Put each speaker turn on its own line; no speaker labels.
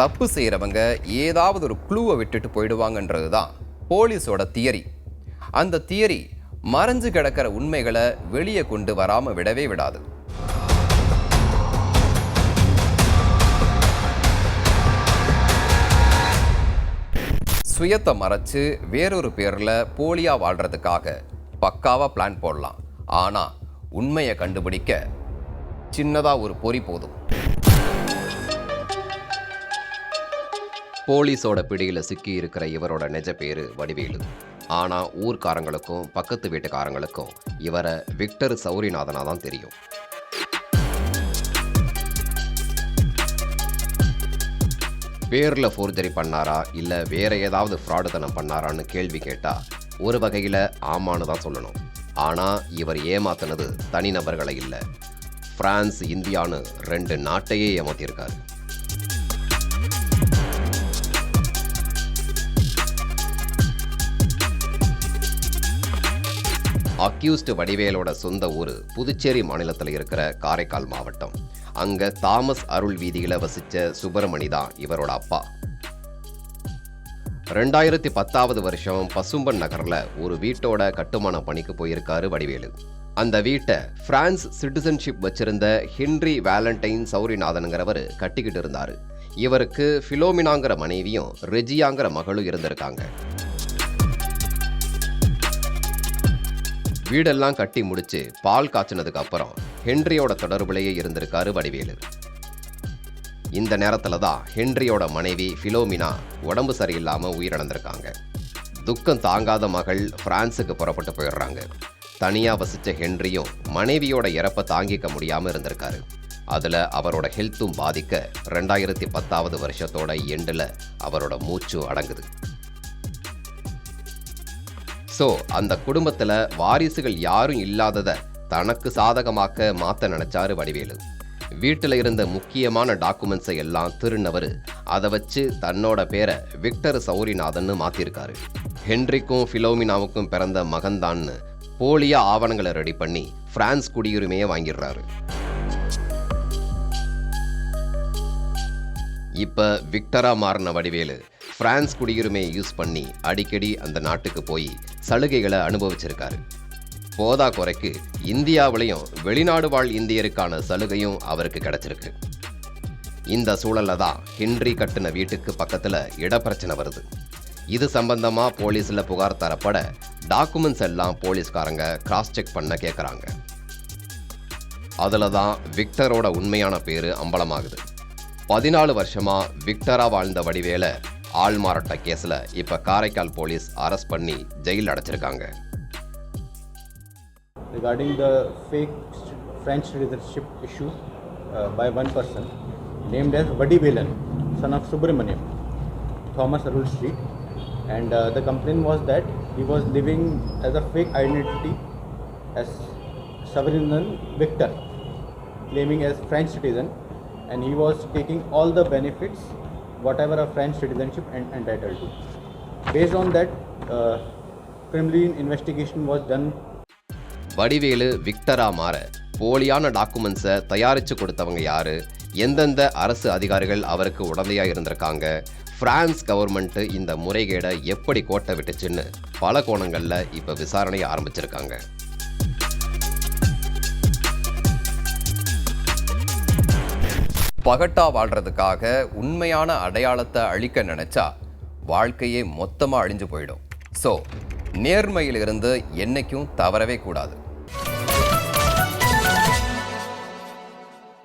தப்பு செய்கிறவங்க ஏதாவது ஒரு க்ளூவை விட்டுட்டு போயிடுவாங்கன்றது தான் போலீஸோட தியரி. அந்த தியரி மறைஞ்சு கிடக்கிற உண்மைகளை வெளியே கொண்டு வராமல் விடவே விடாது. சுயத்தை மறைச்சு வேறொரு பேரில் போலியாக வாழ்கிறதுக்காக பக்காவாக பிளான் போடலாம். ஆனால் உண்மையை கண்டுபிடிக்க சின்னதாக ஒரு பொறி போதும். போலீஸோட பிடியில் சிக்கி இருக்கிற இவரோட நிஜ பேரு வடிவேலு. ஆனால் ஊர்க்காரங்களுக்கும் பக்கத்து வீட்டுக்காரங்களுக்கும் இவரை விக்டர் சௌரிநாதனாக தான் தெரியும். பேரில் ஃபோர்ஜரி பண்ணாரா இல்லை வேற ஏதாவது ஃப்ராடுத்தனம் பண்ணாரான்னு கேள்வி கேட்டால் ஒரு வகையில் ஆமான்னு தான் சொல்லணும். ஆனால் இவர் ஏமாத்தினது தனிநபர்களை இல்லை, பிரான்ஸ், இந்தியான்னு 2 நாட்டையே ஏமாத்தியிருக்காரு. அக்யூஸ்டு வடிவேலோட சொந்த ஊர் புதுச்சேரி மாநிலத்தில் இருக்கிற காரைக்கால் மாவட்டம். அங்க தாமஸ் அருள் வீதியில வசிச்ச சுப்பிரமணி தான் இவரோட அப்பா. 2010 வருஷம் பசும்பன் நகர்ல ஒரு வீட்டோட கட்டுமான பணிக்கு போயிருக்காரு வடிவேலு. அந்த வீட்டை பிரான்ஸ் சிட்டிசன்ஷிப் வச்சிருந்த ஹென்றி வேலண்டைன் சௌரிநாதனுங்கிறவர் கட்டிக்கிட்டு இருந்தாரு. இவருக்கு பிலோமினாங்கிற மனைவியும் ரெஜியாங்கிற மகளும் இருந்திருக்காங்க. வீடெல்லாம் கட்டி முடிச்சு பால் காய்ச்சினதுக்கு அப்புறம் ஹென்ரியோட தொடர்புலேயே இருந்திருக்காரு வடிவேலு. இந்த நேரத்துல தான் ஹென்ரியோட மனைவி பிலோமினா உடம்பு சரியில்லாம உயிரிழந்திருக்காங்க. துக்கம் தாங்காத மகள் பிரான்ஸுக்கு புறப்பட்டு போயிடுறாங்க. தனியா வசிச்ச ஹென்ரியும் மனைவியோட இறப்பை தாங்கிக்க முடியாம இருந்திருக்காரு. அதுல அவரோட ஹெல்த்தும் பாதிக்க 2010 வருஷத்தோட எண்டில் அவரோட மூச்சு அடங்குது. ஸோ அந்த குடும்பத்தில் வாரிசுகள் யாரும் இல்லாததை தனக்கு சாதகமாக்க மாற்ற நினைச்சாரு வடிவேலு. வீட்டில் இருந்த முக்கியமான டாக்குமெண்ட்ஸை எல்லாம் திருநவர் அதை வச்சு தன்னோட பேரை விக்டர் சௌரிநாதன்னு மாற்றிருக்காரு. ஹென்ரிக்கும் பிலோமினாவுக்கும் பிறந்த மகன்தான்னு போலியா ஆவணங்களை ரெடி பண்ணி பிரான்ஸ் குடியுரிமையை வாங்கிடுறாரு. இப்போ விக்டரா மாறின வடிவேலு பிரான்ஸ் குடியுரிமையை யூஸ் பண்ணி அடிக்கடி அந்த நாட்டுக்கு போய் சலுகைகளை அனுபவிச்சிருக்காரு. போதா குறைக்கு இந்தியாவிலையும் வெளிநாடு வாழ் இந்தியருக்கான சலுகையும் அவருக்கு கிடைச்சிருக்கு. இந்த சூழல்ல தான் ஹென்றி கட்டின வீட்டுக்கு பக்கத்துல இடப்பிரச்சனை வருது. இது சம்பந்தமா போலீஸ்ல புகார் தரப்பட டாக்குமெண்ட்ஸ் எல்லாம் போலீஸ்காரங்க கிராஸ் செக் பண்ண கேட்குறாங்க. அதுல தான் விக்டரோட உண்மையான பேரு அம்பலமாகுது. 14 வருஷமா விக்டரா வாழ்ந்த வடிவேல ஆள்மாறாட்ட கேஸ்ல இப்ப காரைக்கால் போலீஸ் அரெஸ்ட் பண்ணி jail அடைச்சிருக்காங்க.
Regarding the fake French citizenship issue by one person named as Vadivelan, son of Subramaniam, Thomas Arul Street, and the complaint was that he was living as a fake identity as Savrinanan Victor, claiming as French citizen, and he was taking all the benefits whatever a French citizenship entitled to. Based on that, criminal investigation was done.
Vadivelu விக்டரா மாற போலியான டாக்குமெண்ட்ஸை தயாரித்து கொடுத்தவங்க யாரு, எந்தெந்த அரசு அதிகாரிகள் அவருக்கு உடந்தையாக இருந்திருக்காங்க, பிரான்ஸ் கவர்மெண்ட் இந்த முறைகேடை எப்படி கோட்டை விட்டுச்சுன்னு பல கோணங்களில் இப்போ விசாரணையை ஆரம்பிச்சிருக்காங்க. பகட்டா வாழ்றதுக்காக உண்மையான அடையாளத்தை அழிக்க நினைச்சா வாழ்க்கையே மொத்தமாக அழிஞ்சு போயிடும். ஸோ நேர்மையிலிருந்து என்னைக்கும் தவறவே கூடாது.